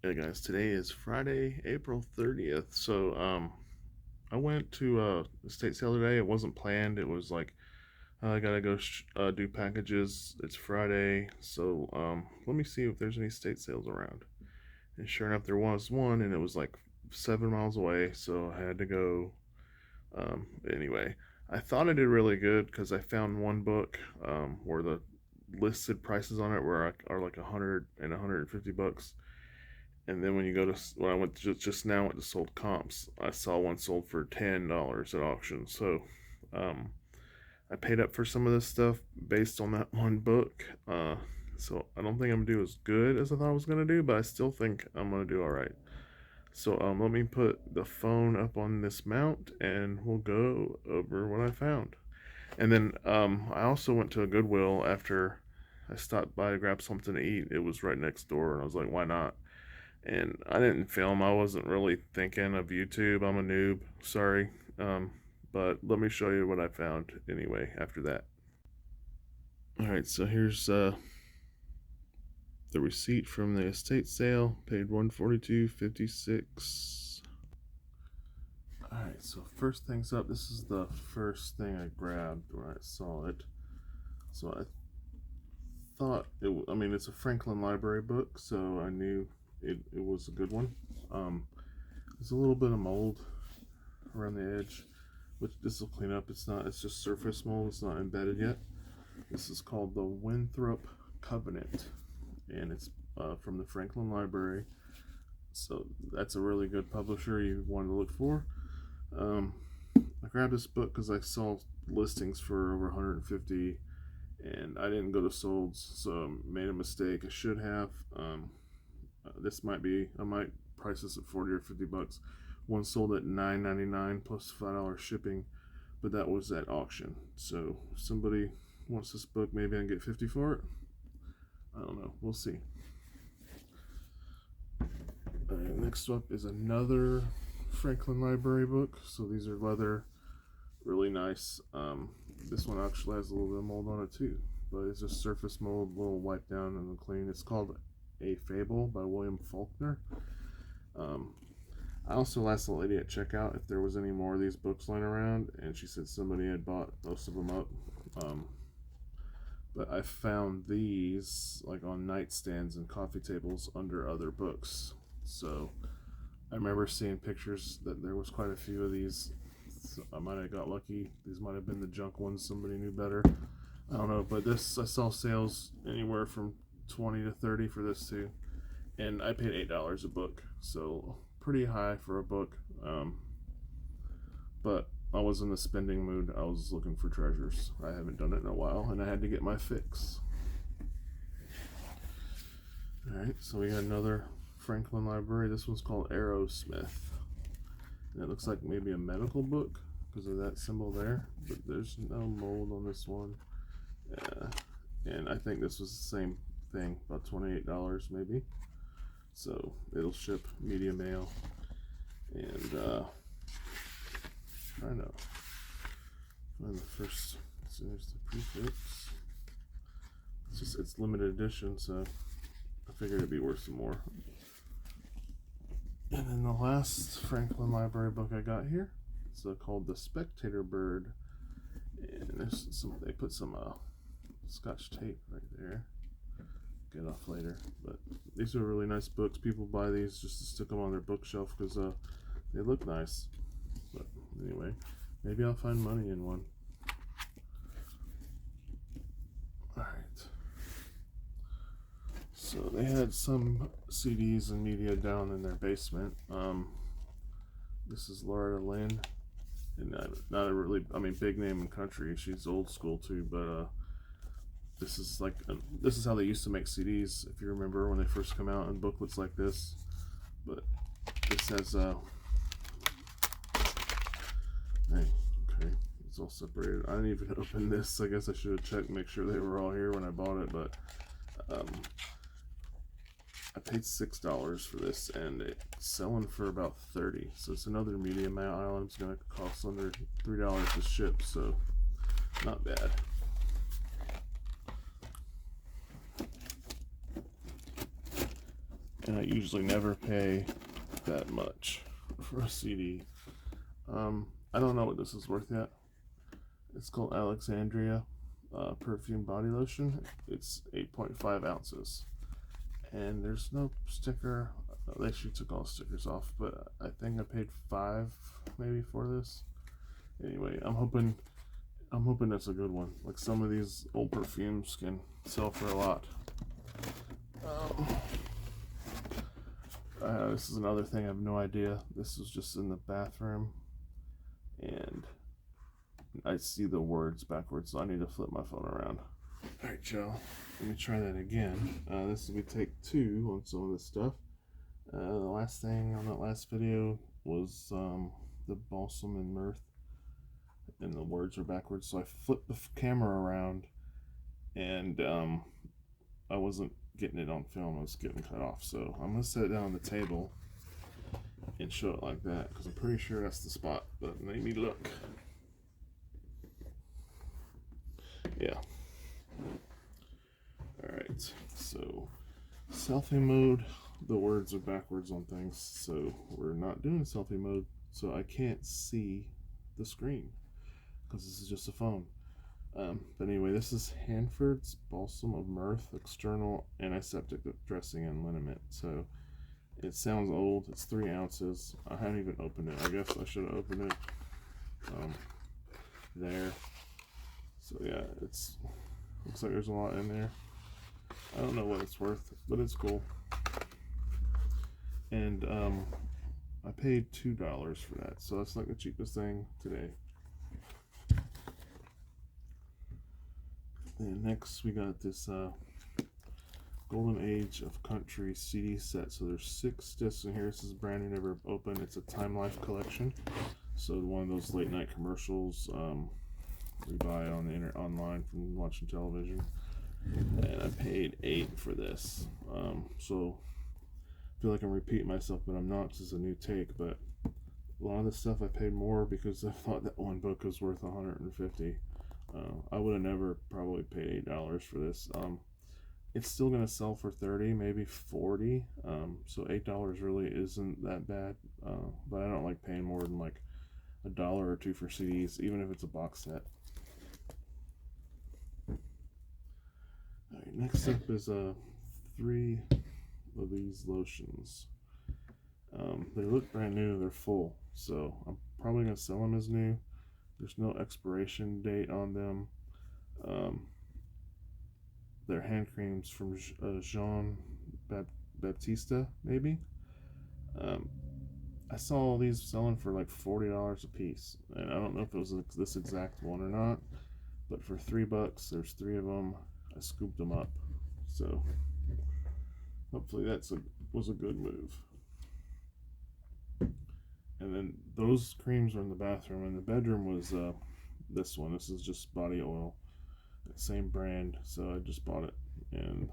Hey guys, today is Friday, April 30th. I went to a estate sale today. It wasn't planned. It was like I gotta go do packages. It's Friday, let me see if there's any estate sales around. And sure enough, there was one, and it was like 7 miles away. So I had to go. Anyway, I thought I did really good because I found one book where the listed prices on it are like 100 and 150 bucks. And then when you go to when I went to just now went to sold comps, I saw one sold for $10 at auction. Um, I paid up for some of this stuff based on that one book. So I don't think I'm gonna do as good as I thought I was gonna do, but I still think I'm gonna do all right. Let me put the phone up on this mount, and we'll go over what I found. And then I also went to a Goodwill after I stopped by to grab something to eat. It was right next door, and I was like, why not? And I didn't film. I wasn't really thinking of YouTube. I'm a noob. Sorry. But let me show you what I found anyway after that. All right, so here's the receipt from the estate sale. Paid $142.56. All right, so first things up. This is the first thing I grabbed when I saw it. So I thought it. I mean, it's a Franklin Library book, so I knew it was a good one. There's a little bit of mold around the edge, which this will clean up. It's just surface mold. It's not embedded yet. This is called the Winthrop Covenant, and it's from the Franklin Library. So that's a really good publisher you want to look for. I grabbed this book because I saw listings for over 150, and I didn't go to solds, so I made a mistake. I should have. This might be. I might price this at 40 or 50 bucks. One sold at $9.99 plus $5 shipping, but that was at auction. So if somebody wants this book, maybe I can get 50 for it. I don't know. We'll see. All right, next up is another Franklin Library book. So these are leather, really nice. This one actually has a little bit of mold on it too, but it's just surface mold, a little wiped down and clean. It's called A Fable by William Faulkner. I also asked the lady at checkout if there was any more of these books lying around, and she said somebody had bought most of them up. But I found these like on nightstands and coffee tables under other books. So I remember seeing pictures that there was quite a few of these. So I might have got lucky. These might have been the junk ones. Somebody knew better. I don't know. But this, I saw sales anywhere from 20 to 30 for this too, and I paid $8 a book. So pretty high for a book. But I was in the spending mood. I was looking for treasures. I haven't done it in a while, and I had to get my fix. Alright, so we got another Franklin Library. This one's called Aerosmith. And it looks like maybe a medical book because of that symbol there, but there's no mold on this one. And I think this was the same thing, about $28 maybe. So it'll ship media mail. And trying to find the first. So there's the prefix. It's limited edition, so I figured it'd be worth some more. And then the last Franklin Library book I got here, it's called The Spectator Bird, and there's some. They put some Scotch tape right there. Get off later, but these are really nice books. People buy these just to stick them on their bookshelf because they look nice. But anyway, maybe I'll find money in one. Alright. So they had some CDs and media down in their basement. This is Laura Lynn, and not a really, I mean, big name in country. She's old school too, but this is like this is how they used to make CDs, if you remember when they first come out in booklets like this. But this has hey, okay, it's all separated. I didn't even open this. I guess I should have checked, make sure they were all here when I bought it. But I paid $6 for this, and it's selling for about $30. So it's another medium item. It's gonna cost under $3 to ship. So not bad. and I usually never pay that much for a CD. I don't know what this is worth yet. It's called Alexandria Perfume Body Lotion. It's 8.5 ounces. And there's no sticker. They actually took all the stickers off, but I think I paid $5 maybe for this. Anyway, I'm hoping that's a good one. Like some of these old perfumes can sell for a lot. This is another thing I have no idea. This was just in the bathroom, and I see the words backwards, so I need to flip my phone around. Alright, Joe, let me try that again. This will be take 2 on some of this stuff. The last thing on that last video was the balsam and mirth, and the words were backwards, so I flipped the camera around, and I wasn't getting it on film. I was getting cut off, so I'm gonna set it down on the table and show it like that, because I'm pretty sure that's the spot, but let me look. Yeah. Alright, so selfie mode, the words are backwards on things, so we're not doing selfie mode, so I can't see the screen because this is just a phone. But anyway, this is Hanford's Balsam of Mirth External Antiseptic Dressing and Liniment. So it sounds old. It's 3 ounces. I haven't even opened it. I guess I should have opened it. There. So yeah, looks like there's a lot in there. I don't know what it's worth, but it's cool. And I paid $2 for that, so that's like the cheapest thing today. And next we got this Golden Age of Country CD set. So there's 6 discs in here. This is brand new, never opened. It's a Time Life collection. So one of those late night commercials we buy on the online from watching television. And I paid $8 for this. So I feel like I'm repeating myself, but I'm not. This is a new take. But a lot of the stuff I paid more because I thought that one book was worth $150. I would have never probably paid $8 for this. It's still gonna sell for $30, maybe $40. So $8 really isn't that bad. But I don't like paying more than like $1 or $2 for CDs, even if it's a box set. Alright, next up is 3 of these lotions. They look brand new. They're full, so I'm probably gonna sell them as new. There's no expiration date on them. They're hand creams from Jean Baptista, maybe. I saw these selling for like $40 a piece, and I don't know if it was this exact one or not, but for $3, there's 3 of them. I scooped them up, so hopefully was a good move. And then those creams are in the bathroom, and the bedroom was this one. This is just body oil, same brand, so I just bought it, and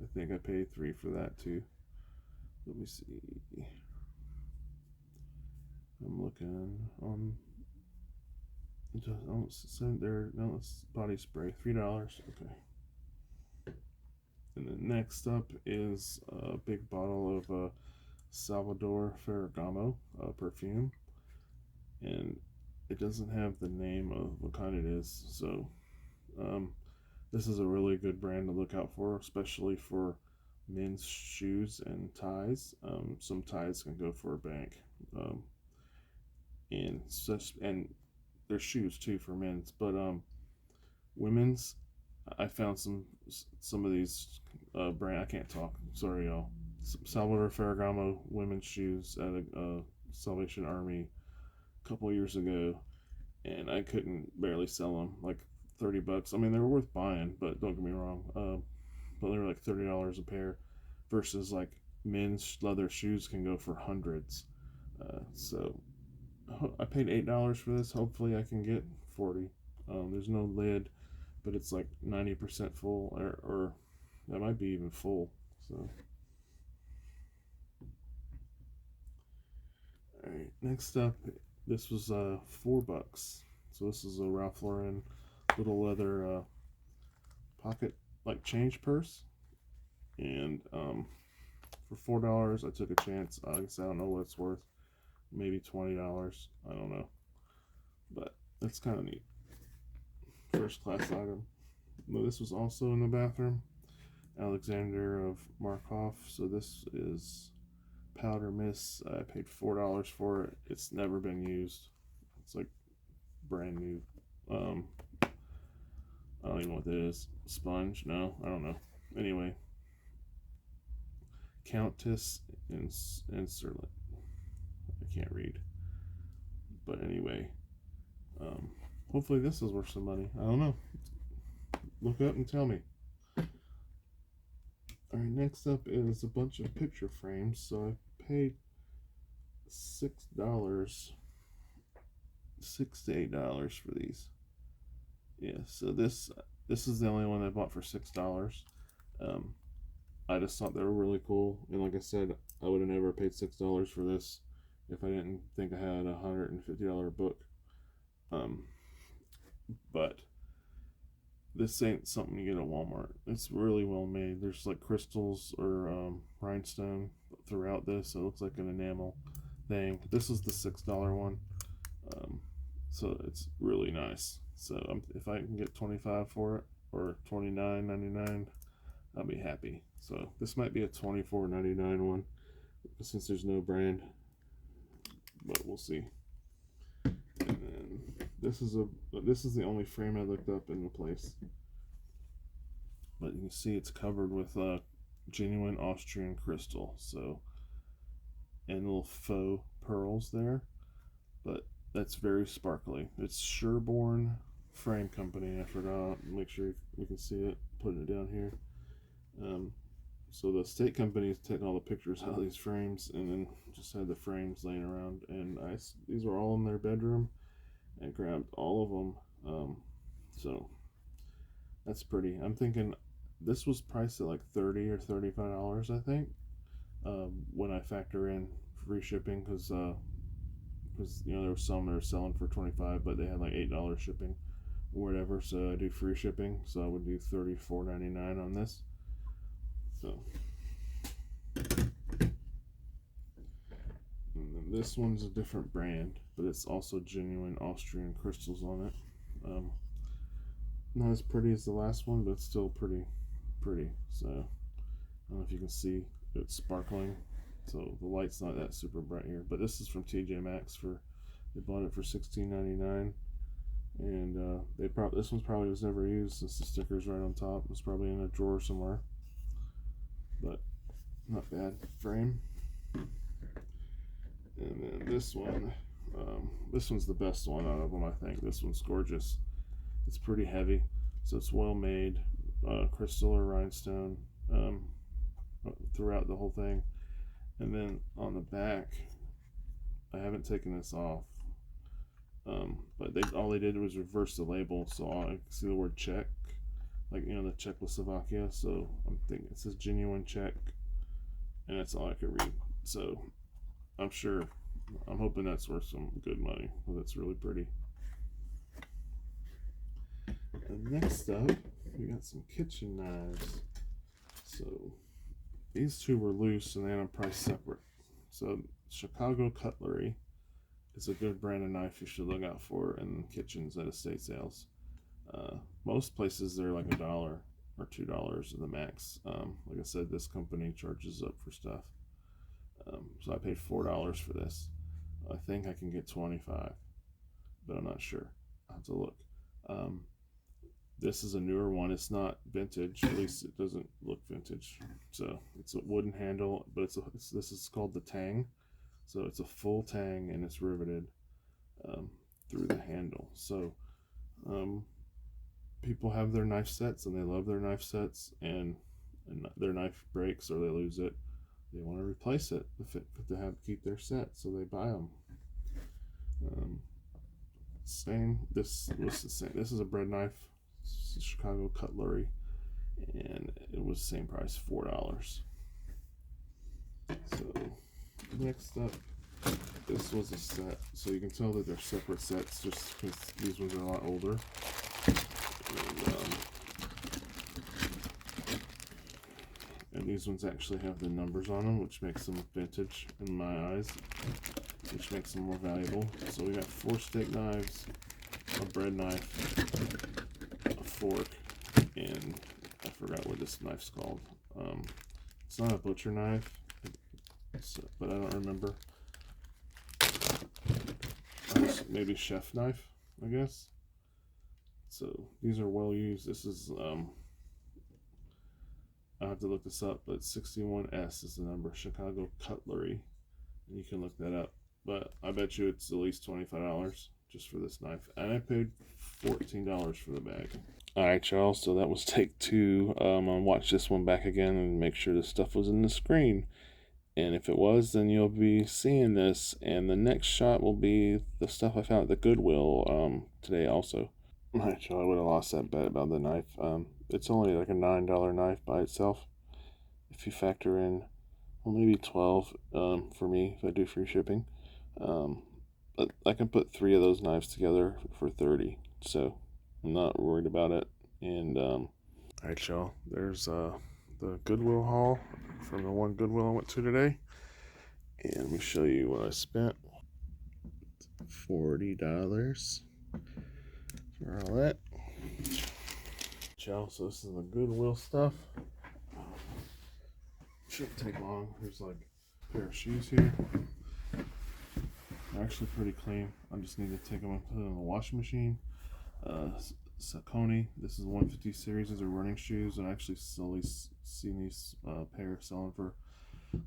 I think I paid $3 for that too. Let me see. I'm looking on. No, it's body spray, $3. Okay. And then next up is a big bottle of Salvador Ferragamo perfume, and it doesn't have the name of what kind it is, so this is a really good brand to look out for, especially for men's shoes and ties. Some ties can go for a bank, and there's shoes too for men's, but women's, I found some of these brand. I can't talk. Sorry, y'all. Salvador Ferragamo women's shoes at a Salvation Army a couple of years ago, and I couldn't barely sell them. Like $30. I mean, they were worth buying, but don't get me wrong. But they were like $30 a pair, versus like men's leather shoes can go for hundreds. So I paid $8 for this. Hopefully, I can get 40. There's no lid, but it's like 90% full, or that might be even full. So, all right. Next up, this was $4. So this is a Ralph Lauren little leather pocket like change purse, and for $4. I took a chance. I guess I don't know what it's worth. Maybe $20. I don't know. But that's kind of neat. First class item. Well, this was also in the bathroom. Alexander of Markov. So this is powder mist. I paid $4 for it. It's never been used. It's like brand new. I don't even know what that is. Sponge? No, I don't know. Anyway, Countess and Serlet. I can't read. But anyway, hopefully this is worth some money. I don't know. Look up and tell me. Alright, next up is a bunch of picture frames. So I paid $6, $6 to $8 for these. Yeah, so this is the only one I bought for $6. I just thought they were really cool, and like I said, I would have never paid $6 for this if I didn't think I had a $150 book. But this ain't something you get at Walmart. It's really well made. There's like crystals or rhinestone throughout this. It looks like an enamel thing. This is the $6 one, so it's really nice. So if I can get $25 for it or $29.99, I'll be happy. So this might be a $24.99 one since there's no brand, but we'll see. And then this is the only frame I looked up in the place. But you can see it's covered with genuine Austrian crystal. So, and little faux pearls there, but that's very sparkly. It's Sherborne Frame Company. I forgot. Make sure you can see it. Putting it down here. So the state company is taking all the pictures out of these frames, and then just had the frames laying around. And these were all in their bedroom. I grabbed all of them. So that's pretty. I'm thinking this was priced at like $30 or $35, I think, when I factor in free shipping, because you know there were some that were selling for $25, but they had like $8 shipping or whatever. So I do free shipping, so I would do $34.99 on this. So, and then this one's a different brand, but it's also genuine Austrian crystals on it. Not as pretty as the last one, but it's still pretty. So, I don't know if you can see it's sparkling. So the light's not that super bright here, but this is from TJ Maxx. They bought it for $16.99, and this one probably was never used since the sticker's right on top. It was probably in a drawer somewhere, but not bad frame. And then this one, this one's the best one out of them, I think. This one's gorgeous. It's pretty heavy, so it's well made, crystal or rhinestone throughout the whole thing. And then on the back, I haven't taken this off, but all they did was reverse the label, so I can see the word Czech, like, you know, the Czechoslovakia. So I'm thinking it says genuine Czech, and that's all I could read. So I'm hoping that's worth some good money. Well, that's really pretty. And next up, we got some kitchen knives. So these two were loose and they had them priced separate. So Chicago Cutlery is a good brand of knife you should look out for in kitchens at estate sales. Most places they're like $1 or $2 at the max. Like I said, this company charges up for stuff. So I paid $4 for this. I think I can get $25, but I'm not sure. I'll have to look. This is a newer one. It's not vintage. At least it doesn't look vintage. So it's a wooden handle, but this is called the tang. So it's a full tang and it's riveted through the handle. So people have their knife sets and they love their knife sets, and their knife breaks or they lose it. They want to replace it to keep their set, so they buy them. This was the same. This is a bread knife. Chicago Cutlery, and it was the same price, $4. So next up, this was a set. So you can tell that they're separate sets just because these ones are a lot older. And These ones actually have the numbers on them, which makes them vintage in my eyes, which makes them more valuable. So we got 4 steak knives, a bread knife, a fork, and I forgot what this knife's called. It's not a butcher knife, but I don't remember. Maybe chef knife, I guess. So these are well used. This is I'll have to look this up, but 61S is the number. Chicago Cutlery, and you can look that up. But I bet you it's at least $25 just for this knife, and I paid $14 for the bag. Alright, y'all, so that was take 2. I'll watch this one back again and make sure the stuff was in the screen. And if it was, then you'll be seeing this. And the next shot will be the stuff I found at the Goodwill today also. Alright, y'all, I would have lost that bet about the knife. It's only like a $9 knife by itself. If you factor in, well, maybe 12 for me if I do free shipping. But I can put 3 of those knives together for 30, so I'm not worried about it. And alright, y'all, there's the Goodwill haul from the one Goodwill I went to today, and let me show you what I spent. $40 for all that. Y'all, so this is the Goodwill stuff. Shouldn't take long. There's like a pair of shoes here. They're actually pretty clean. I just need to take them and put them in the washing machine. Saucony, this is 150 series. These are running shoes, and I actually slowly seen these pair selling for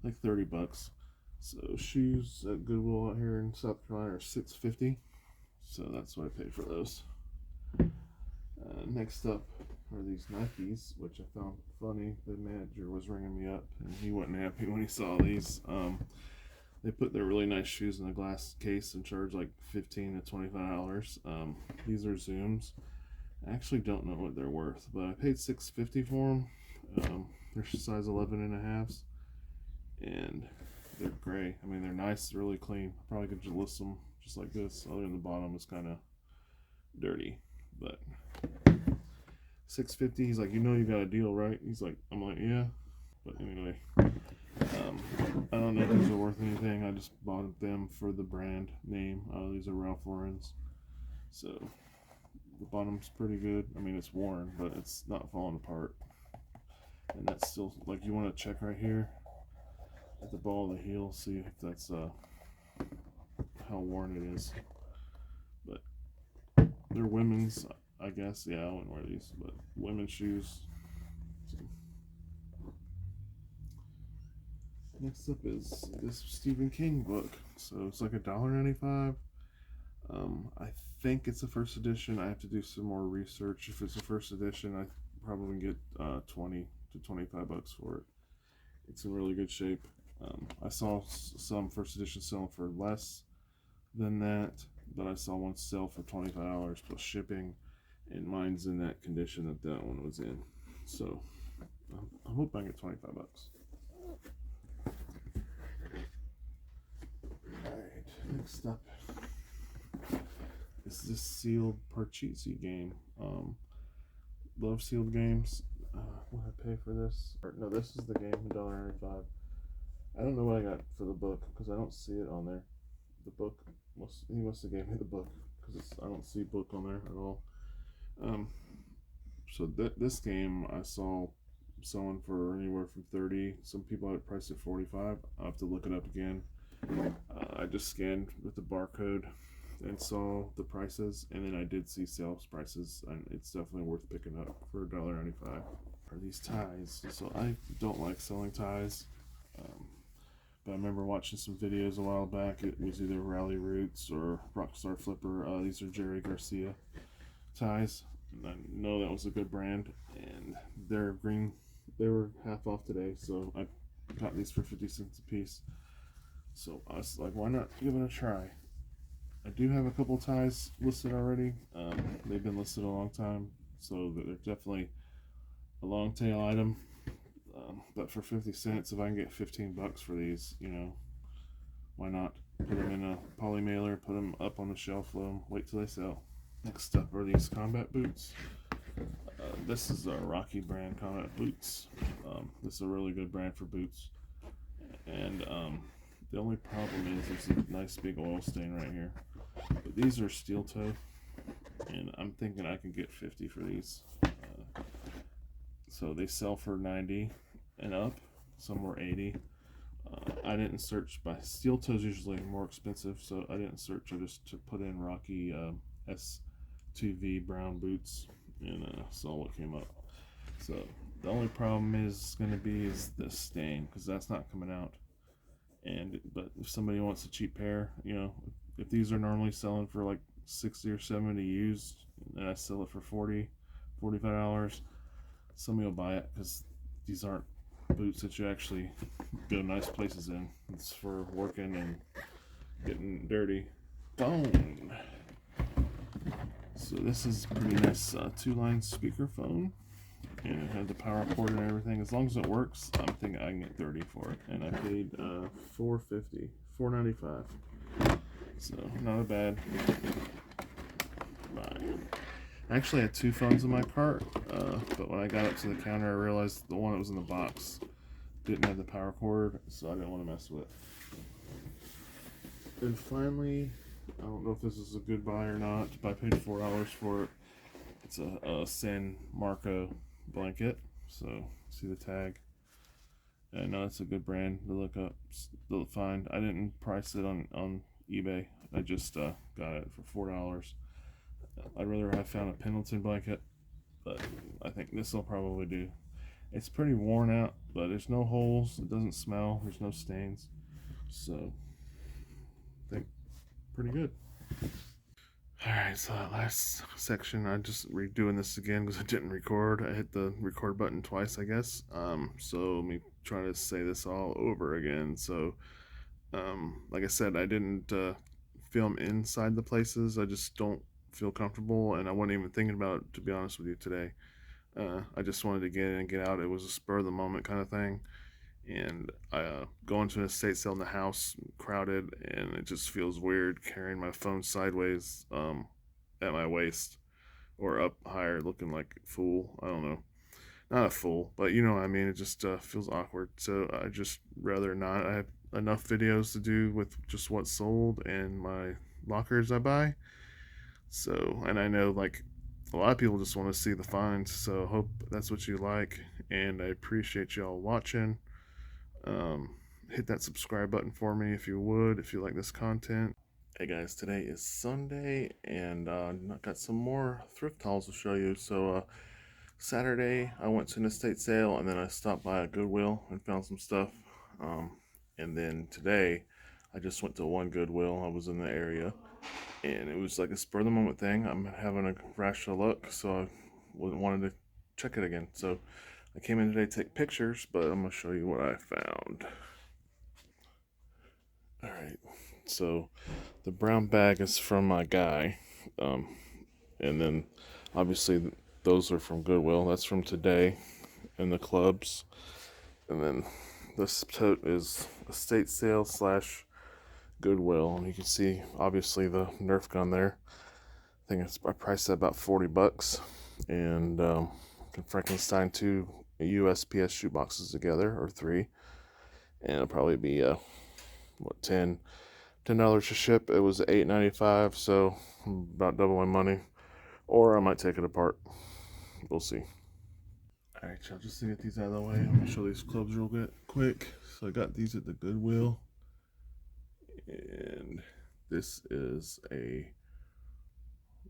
like $30. So shoes at Goodwill out here in South Carolina are $6.50. So that's what I paid for those. Next up are these Nikes, which I found funny. The manager was ringing me up, and he wasn't happy when he saw these. They put their really nice shoes in a glass case and charge like $15 to $25. These are Zooms. I actually don't know what they're worth, but I paid $6.50 for them. They're size 11.5s, and they're gray. I mean, they're nice, really clean. I probably could just list them just like this. Other than the bottom is kind of dirty, but $6.50. He's like, you know, you got a deal, right? He's like, I'm like, yeah. But anyway, I don't know if these are worth anything. I just bought them for the brand name. These are Ralph Lauren's. So the bottom's pretty good. I mean, it's worn, but it's not falling apart. And that's still, like, you want to check right here at the ball of the heel, see if that's how worn it is. But they're women's, I guess. Yeah, I wouldn't wear these, but women's shoes. So. Next up is this Stephen King book. So it's like $1.95. I think it's a first edition. I have to do some more research. If it's a first edition, I probably get $20 to $25 for it. It's in really good shape. I saw some first edition selling for less than that, but I saw one sell for $25 plus shipping, and mine's in that condition that one was in. So I hope I get $25. Alright, next up is this sealed Parcheesi game. Love sealed games. What did I pay for this? No, this is the game, $1.95. I don't know what I got for the book because I don't see it on there. The book, he must have gave me the book because I don't see book on there at all. So this game I saw selling for anywhere from $30. Some people had it priced at $45. I'll have to look it up again. I just scanned with the barcode and saw the prices, and then I did see sales prices, and it's definitely worth picking up for $1.95. Are these ties? So I don't like selling ties, but I remember watching some videos a while back. It was either Rally Roots or Rockstar Flipper. These are Jerry Garcia ties, and I know that was a good brand, and they're green. They were half off today, so I got these for 50 cents a piece. So I was like, why not give it a try? I do have a couple ties listed already. They've been listed a long time, so they're definitely a long tail item. But for 50 cents, if I can get $15 for these, you know, why not? Put them in a poly mailer, put them up on the shelf, let them wait till they sell. Next up are these combat boots. This is a Rocky brand Comet boots. This is a really good brand for boots. And the only problem is there's a nice big oil stain right here. But these are steel toe, and I'm thinking I can get 50 for these. So they sell for 90 and up. Some were 80. I didn't search by steel toes, usually more expensive, so I didn't search. I just put in Rocky S2V brown boots and saw what came up. So the only problem is going to be this stain, because that's not coming out. But if somebody wants a cheap pair, if these are normally selling for like 60 or 70 used, and I sell it for $40, $45, somebody will buy it, because these aren't boots that you actually go nice places in. It's for working and getting dirty. Phone. So this is a pretty nice 2-line speakerphone, and it had the power cord and everything. As long as it works, I'm thinking I can get 30 for it, and I paid $4.95. So not a bad buy. I actually had 2 phones in my cart, but when I got up to the counter, I realized the one that was in the box didn't have the power cord, so I didn't want to mess with it. And finally, I don't know if this is a good buy or not, but I paid $4 for it. It's a San Marco blanket, so see the tag. I know it's a good brand to look up, to find. I didn't price it on eBay. I just got it for $4. I'd rather have found a Pendleton blanket, but I think this will probably do. It's pretty worn out, but there's no holes. It doesn't smell. There's no stains. So, I think pretty good. Alright, so that last section, I'm just redoing this again because I didn't record. I hit the record button twice, I guess. So let me try to say this all over again. So, like I said, I didn't film inside the places. I just don't feel comfortable, and I wasn't even thinking about it, to be honest with you, today. I just wanted to get in and get out. It was a spur of the moment kind of thing, and going to an estate sale in the house, crowded, and it just feels weird carrying my phone sideways at my waist or up higher, looking like a fool. I don't know, not a fool, but you know what I mean. It just feels awkward. So I just rather not. I have enough videos to do with just what's sold and my lockers I buy. So, and I know like a lot of people just want to see the finds, so hope that's what you like, and I appreciate y'all watching. Hit that subscribe button for me if you would, if you like this content. Hey guys, today is Sunday, and I got some more thrift hauls to show you. So Saturday I went to an estate sale, and then I stopped by a Goodwill and found some stuff. And then today I just went to one Goodwill. I was in the area, and it was like a spur of the moment thing. I'm having a rash of luck, so I wanted to check it again. So I came in today to take pictures, but I'm gonna show you what I found. All right, so the brown bag is from my guy, and then obviously those are from Goodwill. That's from today in the clubs, and then this tote is estate sale / Goodwill, and you can see obviously the Nerf gun there. I think I priced it about $40, and can Frankenstein 2 USPS shoe boxes together, or 3, and it'll probably be $10 to ship. It was $8.95, so about double my money, or I might take it apart. We'll see. All right, y'all, just to get these out of the way, I'm gonna show these clubs real quick. So I got these at the Goodwill, and this is a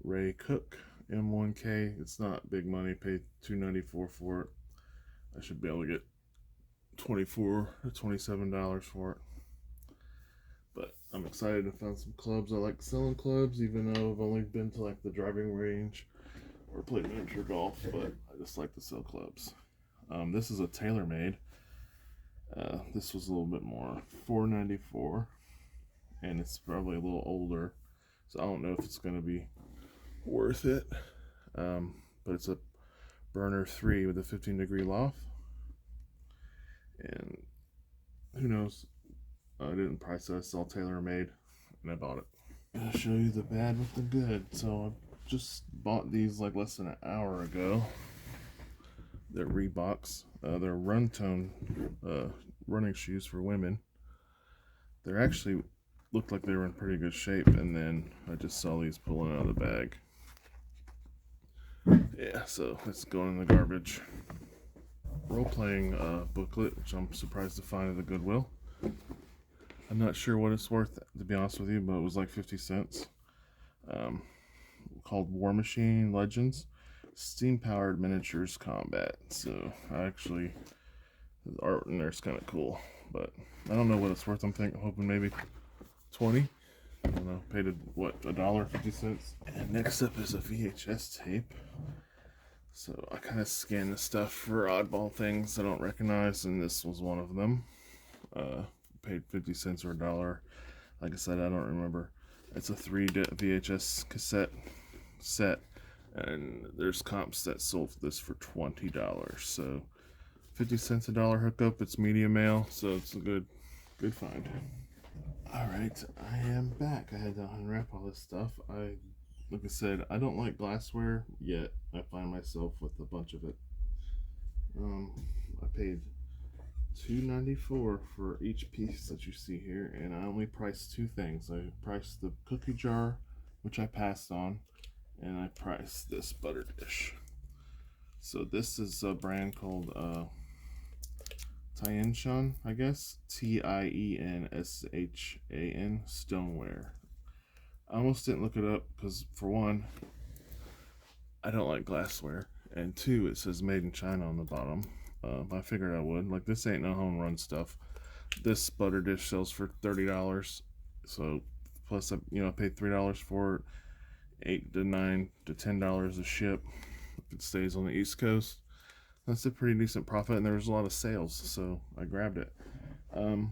Ray Cook M1K. It's not big money. Paid $2.94 for it. I should be able to get $24 or $27 for it. But I'm excited to find some clubs. I like selling clubs, even though I've only been to like the driving range or played miniature golf. But I just like to sell clubs. This is a TaylorMade. This was a little bit more, $4.94, and it's probably a little older, so I don't know if it's going to be worth it. But it's a burner 3 with a 15-degree loft, and who knows, I didn't price it. I saw TaylorMade and I bought it. I'll show you the bad with the good. So just bought these like less than an hour ago. They're Reeboks. They're run tone running shoes for women. They're actually looked like they were in pretty good shape, and then I just saw these pulling out of the bag. Yeah, so it's going in the garbage. Role-playing booklet, which I'm surprised to find at the Goodwill. I'm not sure what it's worth, to be honest with you, but it was like 50 cents. Called War Machine Legends, Steam-Powered Miniatures Combat. So the art in there is kind of cool, but I don't know what it's worth. I'm hoping maybe 20. I don't know. Paid $1.50. And next up is a VHS tape. So I kind of scan the stuff for oddball things I don't recognize, and this was one of them. Paid 50 cents or $1. Like I said, I don't remember. It's a 3 VHS cassette set, and there's comps that sold this for $20. So 50 cents, $1 hookup. It's media mail, so it's a good find. Alright, I am back. I had to unwrap all this stuff. Like I said, I don't like glassware, yet I find myself with a bunch of it. I paid $2.94 for each piece that you see here, and I only priced 2 things. I priced the cookie jar, which I passed on, and I priced this butter dish. So this is a brand called Tienshan, I guess. Tienshan Stoneware. I almost didn't look it up because, for one, I don't like glassware, and 2, it says made in China on the bottom. I figured I would. Like, this ain't no home run stuff. This butter dish sells for $30, so plus I paid $3 for it, $8 to $9 to $10 a ship if it stays on the East Coast. That's a pretty decent profit, and there was a lot of sales, so I grabbed it. I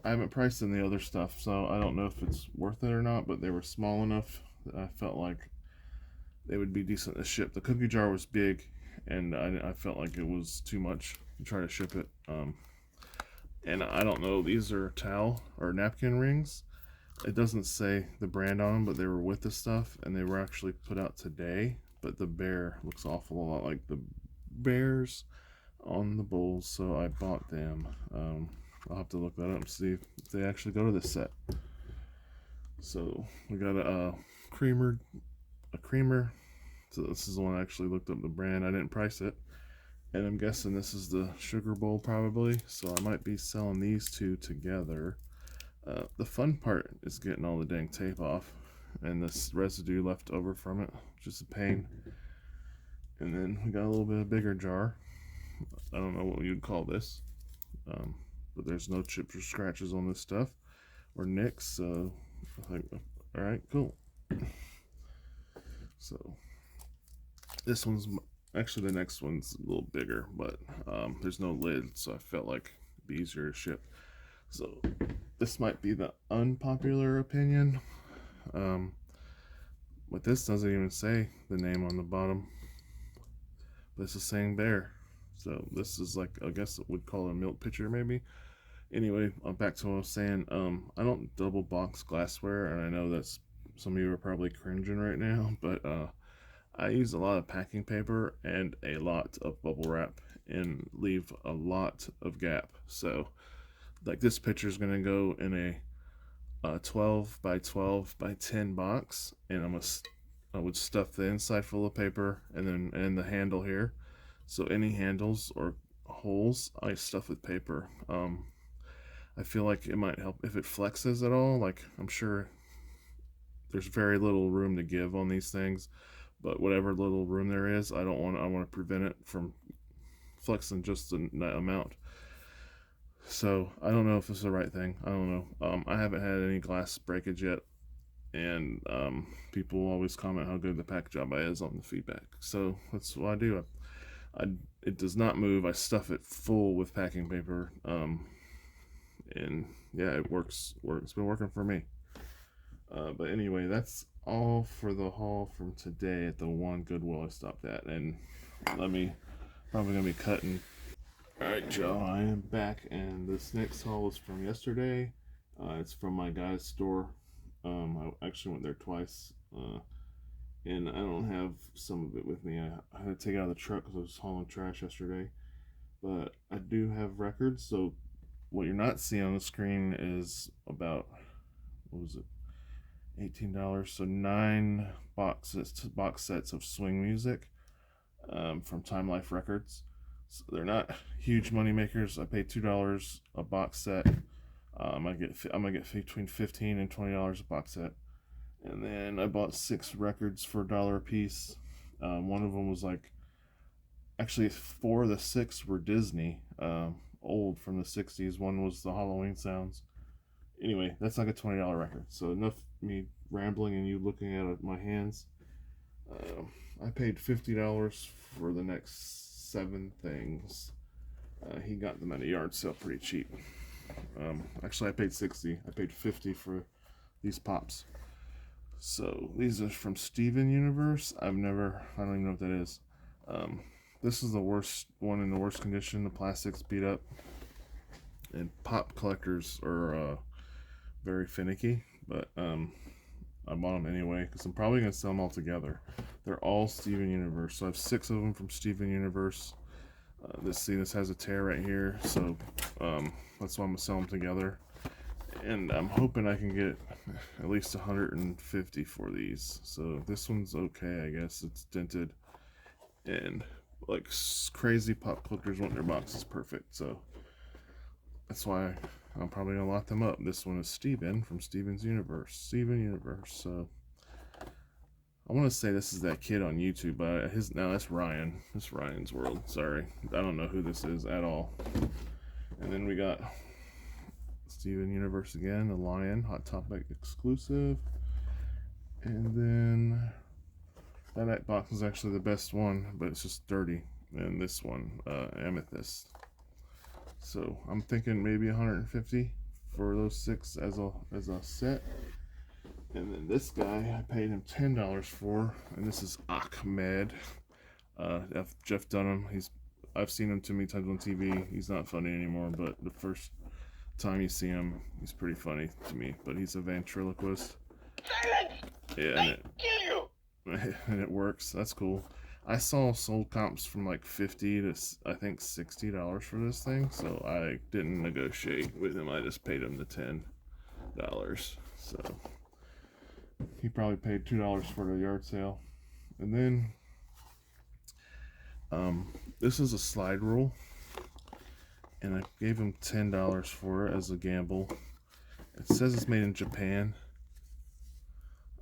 haven't priced in the other stuff, so I don't know if it's worth it or not, but they were small enough that I felt like they would be decent to ship. The cookie jar was big, and I felt like it was too much to try to ship it. And I don't know, these are towel or napkin rings. It doesn't say the brand on them, but they were with the stuff, and they were actually put out today. But the bear looks awful a lot like the bears on the bowls, so I bought them. I'll have to look that up and see if they actually go to this set. So we got a creamer. So this is the one I actually looked up the brand. I didn't price it, and I'm guessing this is the sugar bowl probably. So I might be selling these 2 together. The fun part is getting all the dang tape off, and this residue left over from it, which is a pain. And then we got a little bit of bigger jar. I don't know what you'd call this, but there's no chips or scratches on this stuff or nicks, so I think, all right, cool. So this one's actually, the next one's a little bigger, but there's no lid, so I felt like it'd be easier to ship. So this might be the unpopular opinion, but this doesn't even say the name on the bottom. This is saying bear. So this is like, I guess it would call it a milk pitcher maybe. Anyway, back to what I was saying. I don't double box glassware, and I know that's some of you are probably cringing right now, but I use a lot of packing paper and a lot of bubble wrap and leave a lot of gap. So like this pitcher is gonna go in a 12 by 12 by 10 box, and I would stuff the inside full of paper, and the handle here. So any handles or holes I stuff with paper. I feel like it might help if it flexes at all. Like, I'm sure there's very little room to give on these things, but whatever little room there is, I want to prevent it from flexing just the amount. So I don't know if this is the right thing. I don't know. I haven't had any glass breakage yet, and people always comment how good the pack job is on the feedback. So that's what I do. It does not move. I stuff it full with packing paper, and yeah, it works. It's been working for me. But anyway, that's all for the haul from today at the one Goodwill I stopped at, and probably gonna be cutting. Alright, y'all, I am back, and this next haul is from yesterday. It's from my guy's store. I actually went there twice, and I don't have some of it with me. I had to take it out of the truck because I was hauling trash yesterday. But I do have records, so what you're not seeing on the screen is about, what was it, $18. So 9 box sets of swing music from Time Life Records. So they're not huge money makers. I paid $2 a box set. I'm gonna get between $15 and $20 a box set. And then I bought 6 records for $1 a piece. One of them was like, actually 4 of the 6 were Disney, old from the '60s. One was the Halloween sounds. Anyway, that's like a $20 record. So enough me rambling and you looking at my hands. I paid $50 for the next 7 things. He got them at a yard sale pretty cheap. Actually, I paid $60. I paid $50 for these pops. So these are from Steven Universe. I don't even know what that is. This is the worst one, in the worst condition. The plastic's beat up. And pop collectors are very finicky, but I bought them anyway because I'm probably going to sell them all together. They're all Steven Universe. So I have 6 of them from Steven Universe. This has a tear right here, so that's why I'm going to sell them together. And I'm hoping I can get at least 150 for these. So this one's okay, I guess. It's dented. And like crazy pop collectors want their boxes perfect. So that's why I'm probably going to lock them up. This one is Steven from Steven Universe. So I want to say this is that kid on YouTube, but that's Ryan. That's Ryan's World. Sorry. I don't know who this is at all. And then we got Steven Universe again, the Lion, Hot Topic exclusive. And then that box is actually the best one, but it's just dirty. And this one, Amethyst. So I'm thinking maybe 150 for those 6 as a set. And then this guy, I paid him $10 for, and this is Ahmed. Jeff Dunham. I've seen him too many times on TV. He's not funny anymore, but the first time you see him, he's pretty funny to me. But he's a ventriloquist. Yeah, and it works. That's cool. I saw sold comps from like $50 to I think $60 for this thing, so I didn't negotiate with him. I just paid him the $10. So he probably paid $2 for the yard sale. And then this is a slide rule, and I gave him $10 for it as a gamble. It says it's made in Japan,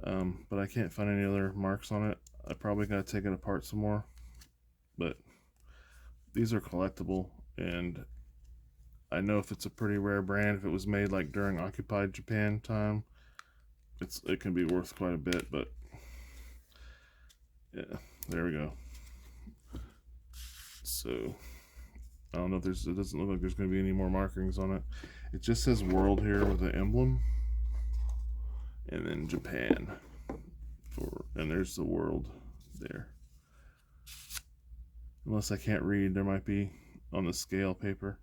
but I can't find any other marks on it. I probably gotta take it apart some more, but these are collectible, and I know if it's a pretty rare brand, if it was made like during occupied Japan time, it can be worth quite a bit. But yeah, there we go. So I don't know if it doesn't look like there's going to be any more markings on it. It just says world here with the emblem, and then Japan and there's the world there. Unless I can't read, there might be on the scale paper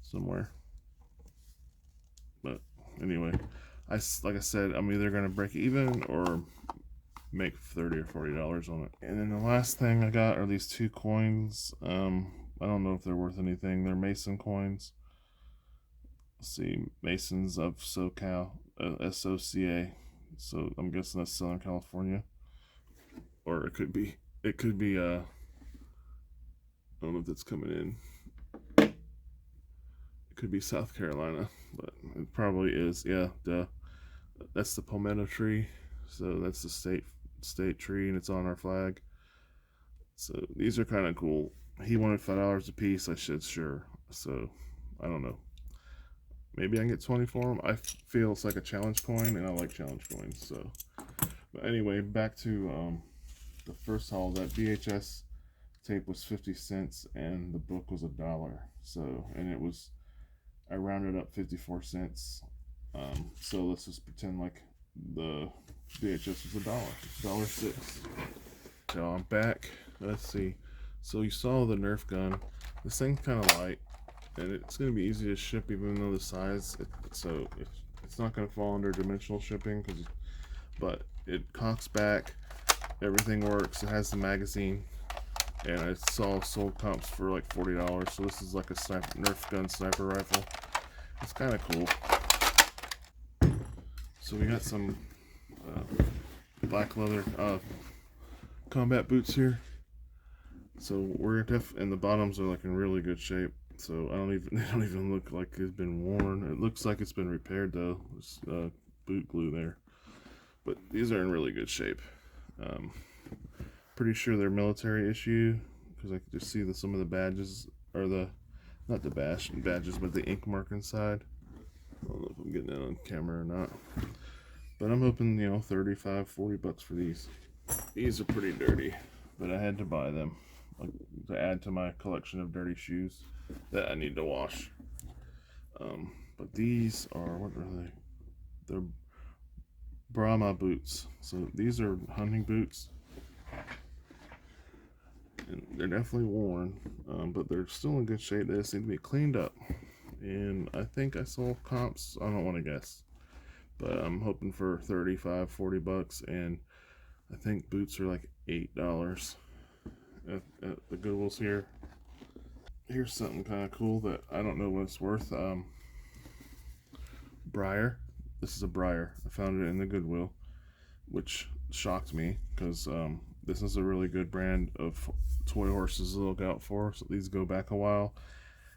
somewhere. But anyway, like I said, I'm either going to break even or make $30 or $40 on it. And then the last thing I got are these 2 coins. I don't know if they're worth anything. They're Mason coins. Let's see, Masons of SoCal, SOCA. So I'm guessing that's Southern California, or it could be. I don't know if that's coming in. It could be South Carolina, but it probably is. Yeah, that's the palmetto tree. So that's the state tree, and it's on our flag. So these are kind of cool. He wanted $5 a piece. I said sure. So I don't know. Maybe I can get 20 for them. I feel it's like a challenge coin, and I like challenge coins. So, but anyway, back to the first haul. That VHS tape was 50 cents, and the book was $1. So, and it was, I rounded up 54 cents. So let's just pretend like the VHS was $1.06. So I'm back. Let's see. So you saw the Nerf gun. This thing's kind of light, and it's going to be easy to ship even though the size, it's not going to fall under dimensional shipping, because but it cocks back. Everything works. It has the magazine, and I saw sold comps for like $40. So this is like a Nerf Gun sniper rifle. It's kind of cool. So we got some black leather combat boots here. So we're and the bottoms are like in really good shape. So they don't even look like it's been worn. It looks like it's been repaired though. There's boot glue there. But these are in really good shape. Pretty sure they're military issue because I could just see some of the badges, or not the badges, but the ink mark inside. I don't know if I'm getting that on camera or not. But I'm hoping, $35-$40 for these. These are pretty dirty, but I had to buy them to add to my collection of dirty shoes that I need to wash. But these are, what are they? They're Brahma boots. So these are hunting boots. And they're definitely worn, but they're still in good shape. They just need to be cleaned up. And I think I saw comps, I don't want to guess, but I'm hoping for $35-$40, and I think boots are like $8 at the Goodwills here. Here's something kind of cool that I don't know what it's worth. Briar. This is a Briar. I found it in the Goodwill, which shocked me because this is a really good brand of toy horses to look out for. So these go back a while,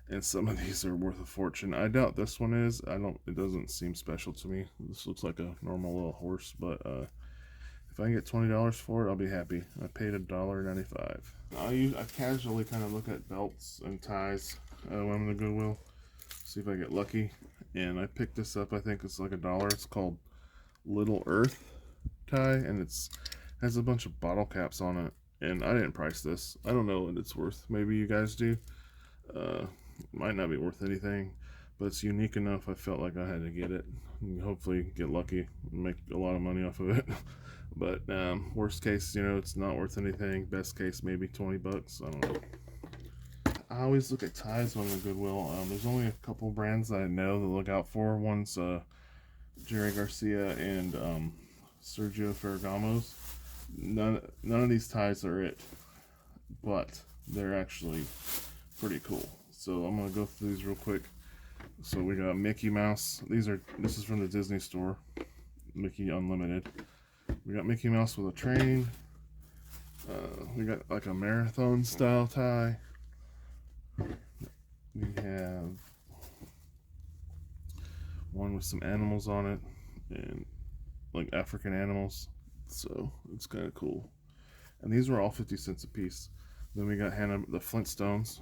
and some of these are worth a fortune. I doubt this one is. It doesn't seem special to me. This looks like a normal little horse, but if I can get $20 for it, I'll be happy. I paid $1.95. I casually kind of look at belts and ties when I'm in the Goodwill, see if I get lucky. And I picked this up. I think it's like $1. It's called Little Earth tie, and has a bunch of bottle caps on it. And I didn't price this. I don't know what it's worth. Maybe you guys do. Might not be worth anything, but it's unique enough. I felt like I had to get it and hopefully get lucky and make a lot of money off of it. But worst case, it's not worth anything. Best case, maybe $20. I don't know. I always look at ties on the Goodwill. There's only a couple brands that I know to look out for. One's Jerry Garcia and Sergio Ferragamo's. None of these ties are it, but they're actually pretty cool. So I'm gonna go through these real quick. So we got Mickey Mouse. This is from the Disney store. Mickey Unlimited. We got Mickey Mouse with a train. We got like a marathon style tie. We have one with some animals on it, and like African animals. So it's kind of cool. And these were all 50 cents a piece. Then we got the Flintstones.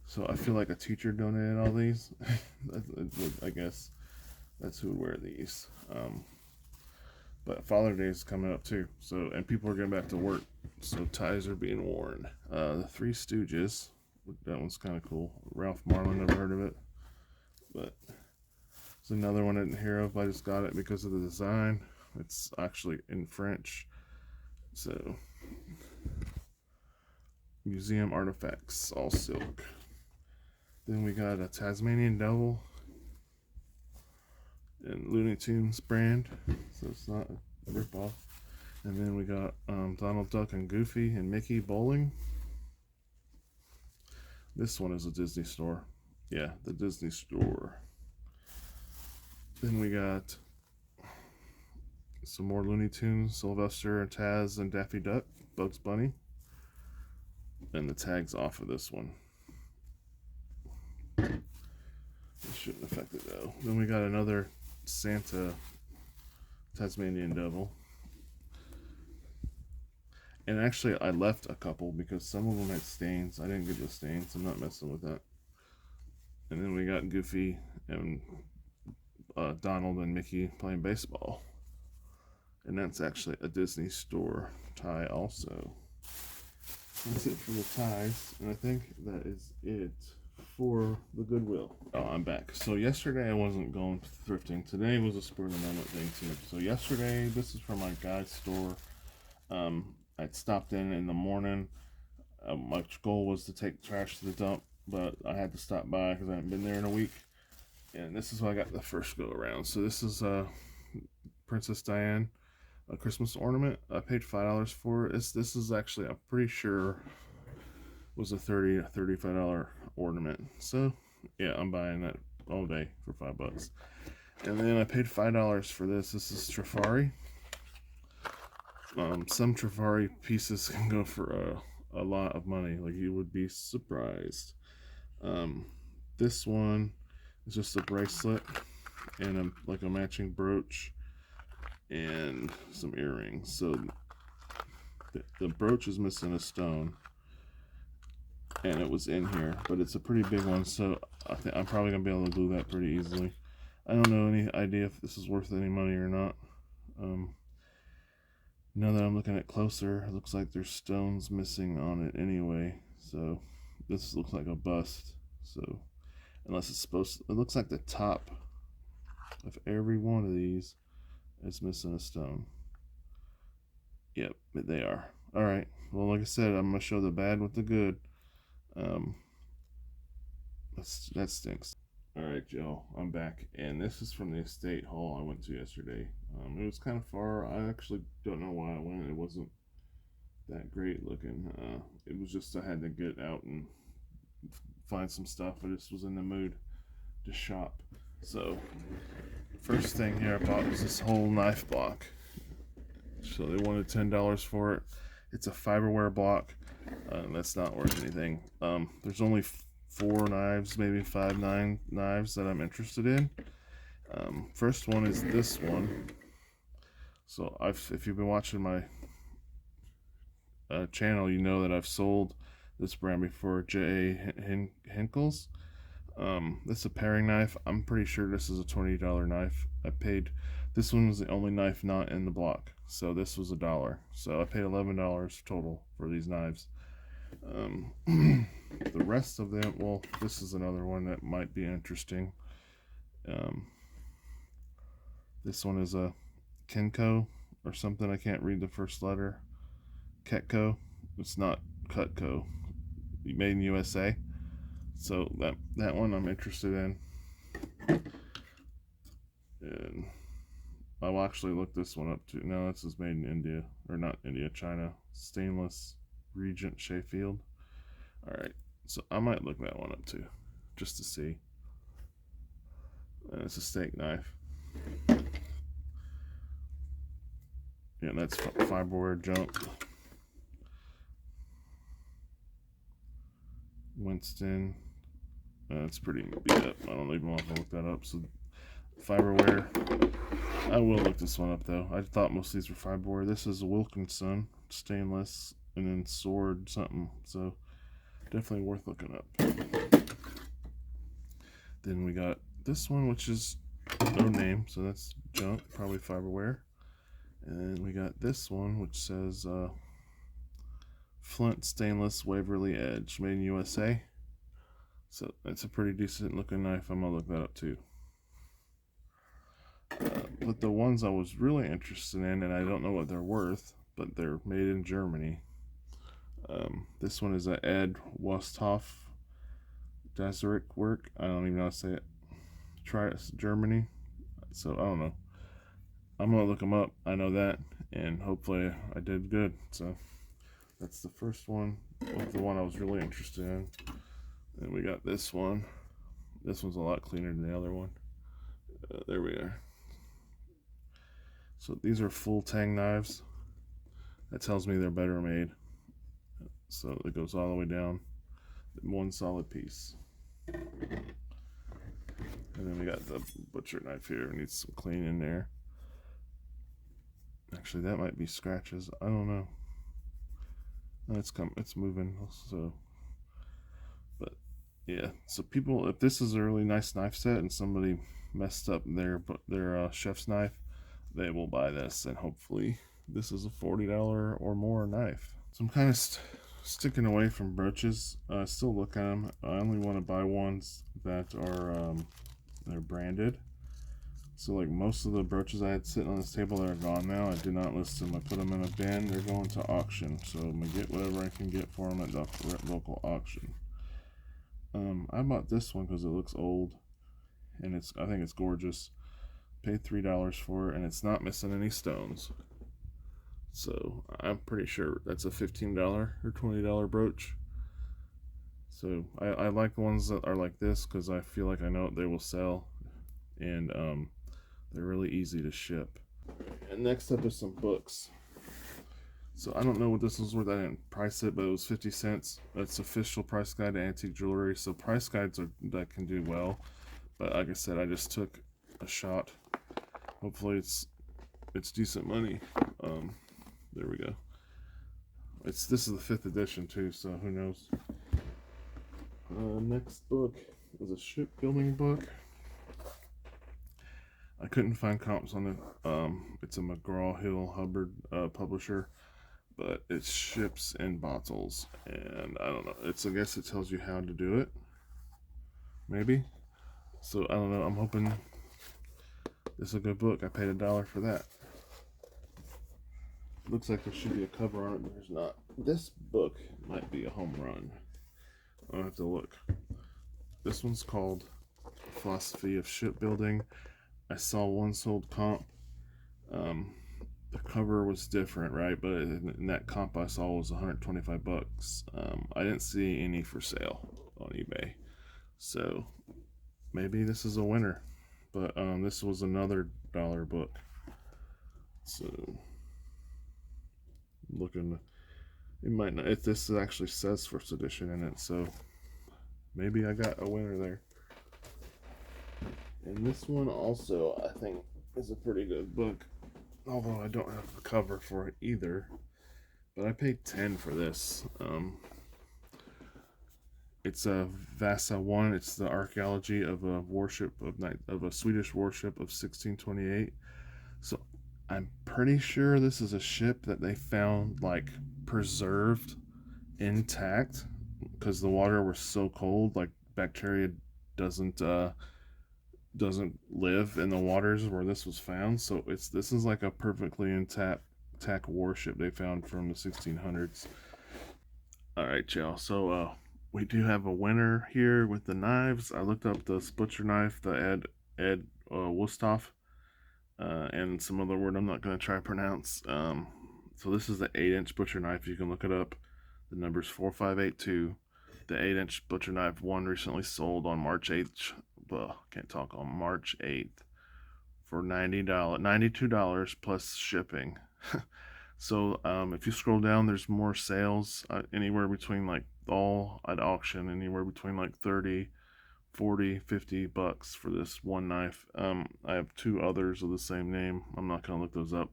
So I feel like a teacher donated all these. I guess that's who would wear these. But Father's Day is coming up too. So, and people are getting back to work. So ties are being worn. The Three Stooges. That one's kind of cool. Ralph Marlin, never heard of it. But it's another one I didn't hear of. I just got it because of the design. It's actually in French. So, museum artifacts, all silk. Then we got a Tasmanian Devil and Looney Tunes brand, so it's not a ripoff. And then we got Donald Duck and Goofy and Mickey bowling. This one is a Disney store. Yeah, the Disney store. Then we got some more Looney Tunes, Sylvester and Taz and Daffy Duck, Bugs Bunny. And the tag's off of this one. It shouldn't affect it though. Then we got another Santa Tasmanian Devil. And actually I left a couple because some of them had stains. I didn't get the stains. I'm not messing with that. And then we got Goofy and Donald and Mickey playing baseball. And that's actually a Disney store tie also. That's it for the ties. And I think that is it for the Goodwill. Oh, I'm back. So yesterday I wasn't going thrifting. Today was a spur of the moment thing too. So yesterday, this is from my guy's store. I'd stopped in the morning. My goal was to take trash to the dump, but I had to stop by because I hadn't been there in a week. And this is what I got the first go around. So this is Princess Diane a Christmas ornament. I paid $5 for it. This is actually, I'm pretty sure, was a $35 ornament. So yeah, I'm buying that all day for $5. And then I paid $5 for this. This is Trifari. Some Trifari pieces can go for a lot of money. Like, you would be surprised. This one is just a bracelet and like a matching brooch and some earrings. So the brooch is missing a stone, and it was in here, but it's a pretty big one, so I'm probably gonna be able to glue that pretty easily. I don't know any idea if this is worth any money or not. Now that I'm looking at closer, it looks like there's stones missing on it anyway, so this looks like a bust. So unless it's supposed to, it looks like the top of every one of these is missing a stone. Yep, they are. All right, well, like I said, I'm gonna show the bad with the good. That stinks. All right, Joe, I'm back, and this is from the estate haul I went to yesterday. It was kind of far. I actually don't know why I went. It wasn't that great looking. It was just I had to get out and find some stuff. I just was in the mood to shop. So first thing here I bought was this whole knife block. So they wanted $10 for it. It's a fiberware block. That's not worth anything. There's only 4 knives, maybe 5 knives that I'm interested in. First one is this one. So if you've been watching my channel, you know that I've sold this brand before, J.A. Henckels. This is a paring knife. I'm pretty sure this is a $20 knife. This one was the only knife not in the block, so this was $1. So I paid $11 total for these knives. The rest of them, well, this is another one that might be interesting. This one is a Kenco or something. I can't read the first letter. Ketco. It's not Cutco. Made in USA. So that one I'm interested in. And I'll actually look this one up too. No, this is made in India, or not India, China. Stainless Regent Sheffield. All right, so I might look that one up too, just to see. And it's a steak knife. Yeah, that's fiberware junk. Winston. It's pretty beat up. I don't even want to look that up. So fiberware. I will look this one up though. I thought most of these were fiberware. This is a Wilkinson stainless, and then sword something. So definitely worth looking up. Then we got this one, which is no name, so that's junk, probably fiberware. And we got this one, which says Flint Stainless Waverly Edge, made in USA. So that's a pretty decent looking knife. I'm gonna look that up too. But the ones I was really interested in, and I don't know what they're worth, but they're made in Germany. This one is a Ed Wosthoff Daseric work. I don't even know how to say it. Try it, Germany. So I don't know. I'm gonna look them up. I know that, and hopefully I did good. So that's the first one, the one I was really interested in. And we got this one. This one's a lot cleaner than the other one. There we are. So these are full tang knives. That tells me they're better made. So it goes all the way down, one solid piece. And then we got the butcher knife here. It needs some cleaning there. Actually, that might be scratches. I don't know. No, it's moving. So, but yeah. So people, if this is a really nice knife set and somebody messed up their chef's knife, they will buy this, and hopefully this is a $40 or more knife. So I'm kind of sticking away from brooches. Still look at them. I only want to buy ones that are they're branded. So like most of the brooches I had sitting on this table that are gone now, I did not list them. I put them in a bin. They're going to auction, so I'm gonna get whatever I can get for them at the local auction. I bought this one because it looks old, and I think it's gorgeous. Paid $3 for it, and it's not missing any stones. So I'm pretty sure that's a $15 or $20 brooch. So I like the ones that are like this because I feel like I know they will sell, and they're really easy to ship. And next up is some books. So I don't know what this was worth. I didn't price it, but it was 50 cents. That's official price guide to antique jewelry. So price guides that can do well. But like I said, I just took a shot. Hopefully it's decent money. There we go. This is the 5th edition too, so who knows. Next book is a shipbuilding book. I couldn't find comps on it. It's a McGraw-Hill Hubbard publisher, but it's ships and bottles, and I don't know. I guess it tells you how to do it, maybe. So I don't know. I'm hoping this is a good book. I paid $1 for that. Looks like there should be a cover on it, but there's not. This book might be a home run. I'll have to look. This one's called Philosophy of Shipbuilding. I saw one sold comp. The cover was different, right? But in that comp I saw was 125 bucks. I didn't see any for sale on eBay. So maybe this is a winner. But this was another $1 book. So looking, it might not. This actually says 1st edition in it, so maybe I got a winner there. And this one also, I think, is a pretty good book, although I don't have the cover for it either. But I paid $10 for this. It's a Vasa 1. It's the archaeology of a warship of a Swedish warship of 1628. So I'm pretty sure this is a ship that they found like preserved intact because the water was so cold. Like bacteria doesn't live in the waters where this was found. So this is like a perfectly intact warship they found from the 1600s. All right, y'all. So we do have a winner here with the knives. I looked up this butcher knife, the Ed Wusthof, and some other word I'm not going to try to pronounce. So this is the 8-inch butcher knife. You can look it up. The number's 4582. The 8-inch butcher knife one recently sold on March 8th. On March 8th for $92 plus shipping. So if you scroll down, there's more sales, anywhere between like all at auction, anywhere between like 30, 40, 50 bucks for this one knife. I have 2 others of the same name. I'm not gonna look those up,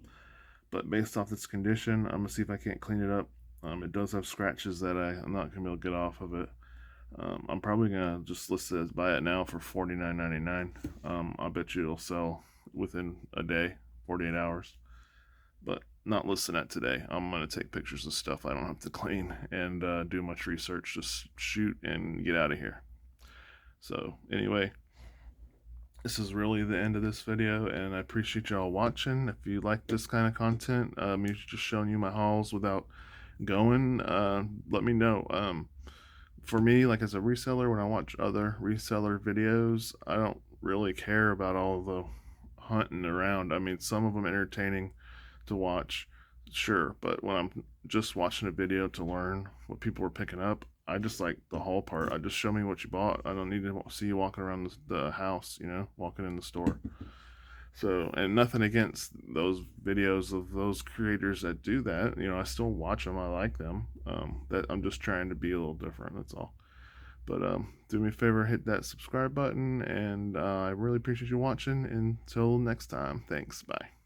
but based off this condition, I'm gonna see if I can't clean it up. It does have scratches that I'm not gonna be able to get off of it. I'm probably gonna just list it as buy it now for $49.99. I bet you it'll sell within a day, 48 hours, but not listing that today. I'm gonna take pictures of stuff I don't have to clean and do much research. Just shoot and get out of here. So anyway, this is really the end of this video, and I appreciate y'all watching. If you like this kind of content, me just showing you my hauls without going, let me know. For me, like as a reseller, when I watch other reseller videos, I don't really care about all the hunting around. I mean, some of them entertaining to watch, sure, but when I'm just watching a video to learn what people are picking up, I just like the haul part. I just show me what you bought. I don't need to see you walking around the house, walking in the store. So, and nothing against those videos of those creators that do that. I still watch them. I like them. That I'm just trying to be a little different. That's all. But do me a favor, hit that subscribe button, and I really appreciate you watching. Until next time, thanks. Bye.